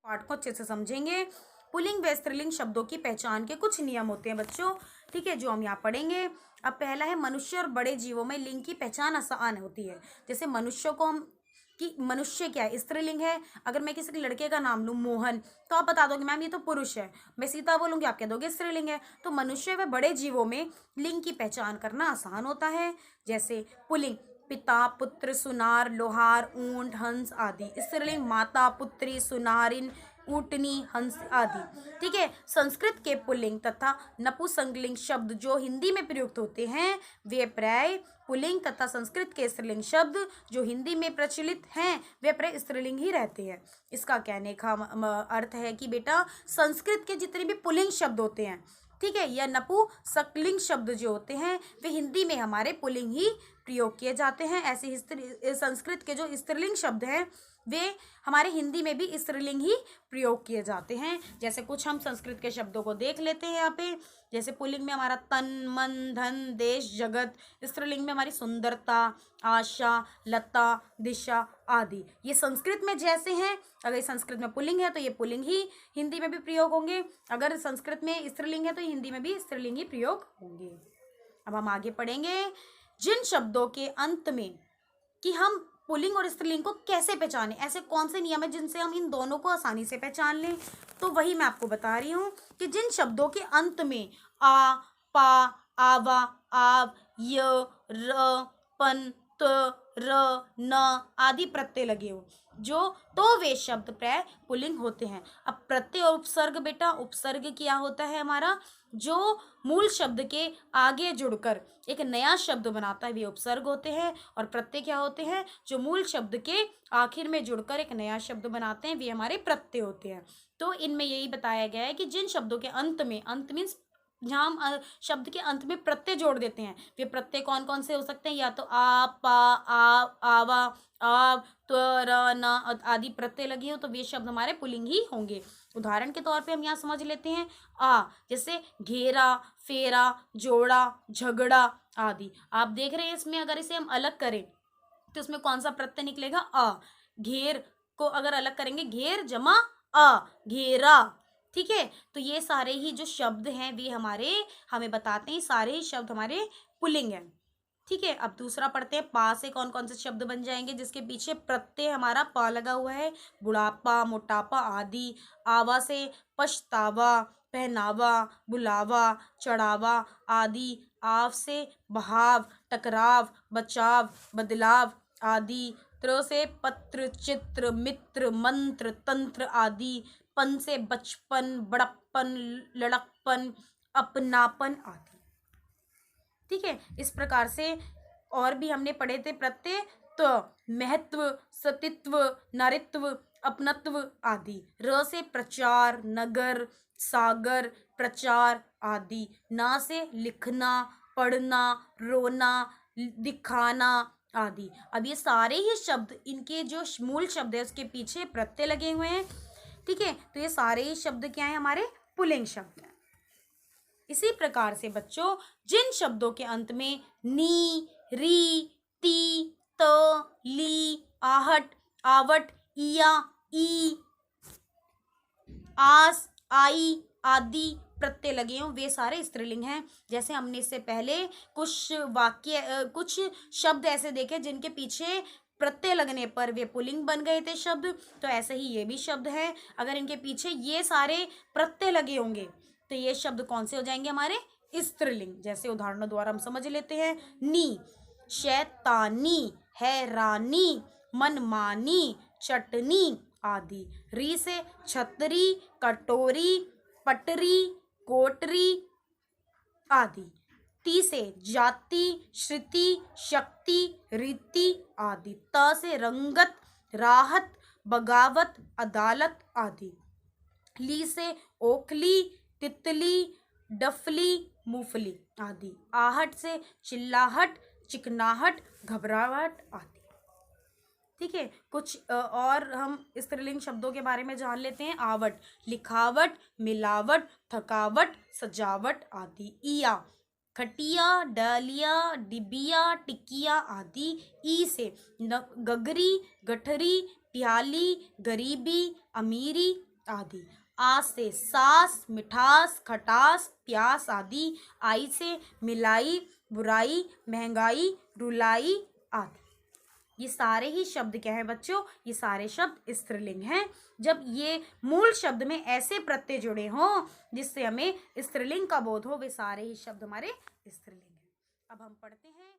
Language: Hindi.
पाठ को अच्छे से समझेंगे। पुल्लिंग व स्त्रीलिंग शब्दों की पहचान के कुछ नियम होते हैं बच्चों, ठीक है, जो हम यहाँ पढ़ेंगे। अब पहला है, मनुष्य और बड़े जीवों में लिंग की पहचान आसान होती है। जैसे मनुष्य को हम कि मनुष्य क्या है, स्त्रीलिंग है। अगर मैं किसी लड़के का नाम लूँ मोहन, तो आप बता दोगे मैम ये तो पुरुष है। मैं सीता बोलूँगी, आप कह दोगे स्त्रीलिंग है। तो मनुष्य व बड़े जीवों में लिंग की पहचान करना आसान होता है। जैसे पुल्लिंग पिता, पुत्र, सुनार, लोहार, ऊंट, हंस आदि। स्त्रीलिंग माता, पुत्री, सुनारिन, ऊँटनी, हंस आदि। ठीक है। संस्कृत के पुल्लिंग तथा नपुंसकलिंग शब्द जो हिंदी में प्रयुक्त होते हैं वे प्राय पुल्लिंग तथा संस्कृत के स्त्रीलिंग शब्द जो हिंदी में प्रचलित हैं वे प्राय स्त्रीलिंग ही रहते हैं। इसका कहने का अर्थ है कि बेटा संस्कृत के जितने भी पुल्लिंग शब्द होते हैं, ठीक है, या नपुंसकलिंग शब्द जो होते हैं वे हिंदी में हमारे पुल्लिंग ही प्रयोग किए जाते हैं। ऐसे ही संस्कृत के जो स्त्रीलिंग शब्द हैं वे हमारे हिंदी में भी स्त्रीलिंग ही प्रयोग किए जाते हैं। जैसे कुछ हम संस्कृत के शब्दों को देख लेते हैं यहाँ पे। जैसे पुल्लिंग में हमारा तन, मन, धन, देश, जगत। स्त्रीलिंग में हमारी सुंदरता, आशा, लता, दिशा आदि। ये संस्कृत में जैसे हैं, अगर संस्कृत में पुल्लिंग है तो ये पुल्लिंग ही हिंदी में भी प्रयोग होंगे। अगर संस्कृत में स्त्रीलिंग है तो हिंदी में भी स्त्रीलिंग ही प्रयोग होंगे। अब हम आगे पढ़ेंगे जिन शब्दों के अंत में कि हम पुल्लिंग और स्त्रीलिंग को कैसे पहचानें, ऐसे कौन से नियम है जिनसे हम इन दोनों को आसानी से पहचान लें। तो वही मैं आपको बता रही हूँ कि जिन शब्दों के अंत में आ, पा, आवा, आव, य, र, पन, त, र, न आदि प्रत्यय लगे हो तो वे शब्द प्राय पुल्लिंग होते हैं। अब प्रत्यय और उपसर्ग बेटा, उपसर्ग क्या होता है हमारा, जो मूल शब्द के आगे जुड़कर एक नया शब्द बनाता है वे उपसर्ग होते हैं। और प्रत्यय क्या होते हैं, जो मूल शब्द के आखिर में जुड़कर एक नया शब्द बनाते हैं वे हमारे प्रत्यय होते हैं। तो इनमें यही बताया गया है कि जिन शब्दों के अंत में, अंत मीन्स जहाँ हम शब्द के अंत में प्रत्यय जोड़ देते हैं, वे प्रत्यय कौन कौन से हो सकते हैं, या तो आ, पा, आ, आवा, आव, त्व, न आदि प्रत्यय लगे हो तो वे शब्द हमारे पुल्लिंग ही होंगे। उदाहरण के तौर पे हम यहाँ समझ लेते हैं आ, जैसे घेरा, फेरा, जोड़ा, झगड़ा आदि। आप देख रहे हैं इसमें अगर इसे हम अलग करें तो इसमें कौन सा प्रत्यय निकलेगा, अ। घेर को अगर अलग करेंगे, घेर जमा अ, घेरा। ठीक है। तो ये सारे ही जो शब्द हैं वे हमें बताते हैं सारे ही शब्द हमारे पुल्लिंग हैं। ठीक है। अब दूसरा पढ़ते हैं, पा से कौन कौन से शब्द बन जाएंगे जिसके पीछे प्रत्यय हमारा पा लगा हुआ है, बुढ़ापा, मोटापा आदि। आवा से पछतावा, पहनावा, बुलावा, चढ़ावा आदि। आव से बहाव, टकराव, बचाव, बदलाव आदि। त्र से पत्र, चित्र, मित्र, मंत्र, तंत्र आदि। पन से बचपन, बड़प्पन, लड़कपन, अपनापन आदि। ठीक है। इस प्रकार से और भी हमने पढ़े थे प्रत्यय, तो महत्व, सतित्व, नारित्व, अपनत्व आदि। र से प्रचार, नगर, सागर, प्रचार आदि। ना से लिखना, पढ़ना, रोना, दिखाना आदि। अब ये सारे ही शब्द, इनके जो मूल शब्द है उसके पीछे प्रत्यय लगे हुए हैं। ठीक है। तो ये सारे ही शब्द क्या है, हमारे पुल्लिंग शब्द हैं। इसी प्रकार से बच्चों जिन शब्दों के अंत में नी, री, ती, त, ली, आहट, आवट, इया, ई, आस, आई आदि प्रत्यय लगे हों वे सारे स्त्रीलिंग हैं। जैसे हमने इससे पहले कुछ शब्द ऐसे देखे जिनके पीछे प्रत्यय लगने पर वे पुल्लिंग बन गए थे शब्द, तो ऐसे ही ये भी शब्द हैं, अगर इनके पीछे ये सारे प्रत्यय लगे होंगे तो ये शब्द कौन से हो जाएंगे, हमारे स्त्रीलिंग। जैसे उदाहरणों द्वारा हम समझ लेते हैं, नी शैतानी, हैरानी, मनमानी, चटनी आदि। री से छतरी, कटोरी, पटरी, कोटरी आदि। ती से जाति, श्रुति, शक्ति, रीति आदि। त से रंगत, राहत, बगावत, अदालत आदि। ली से ओखली, तितली, डफली, मूंगफली आदि। आहट से चिल्लाहट, चिकनाहट, घबराहट आदि। ठीक है। कुछ और हम स्त्रीलिंग शब्दों के बारे में जान लेते हैं। आवट लिखावट, मिलावट, थकावट, सजावट आदि। इया खटिया, डालिया, डिबिया, टिकिया आदि। ई से गगरी, गठरी, प्याली, गरीबी, अमीरी आदि। आ से सास, मिठास, खटास, प्यास आदि। आई से मिलाई, बुराई, महंगाई, रुलाई आदि। ये सारे ही शब्द क्या है बच्चों, ये सारे शब्द स्त्रीलिंग हैं। जब ये मूल शब्द में ऐसे प्रत्यय जुड़े हों जिससे हमें स्त्रीलिंग का बोध हो, वे सारे ही शब्द हमारे स्त्रीलिंग हैं। अब हम पढ़ते हैं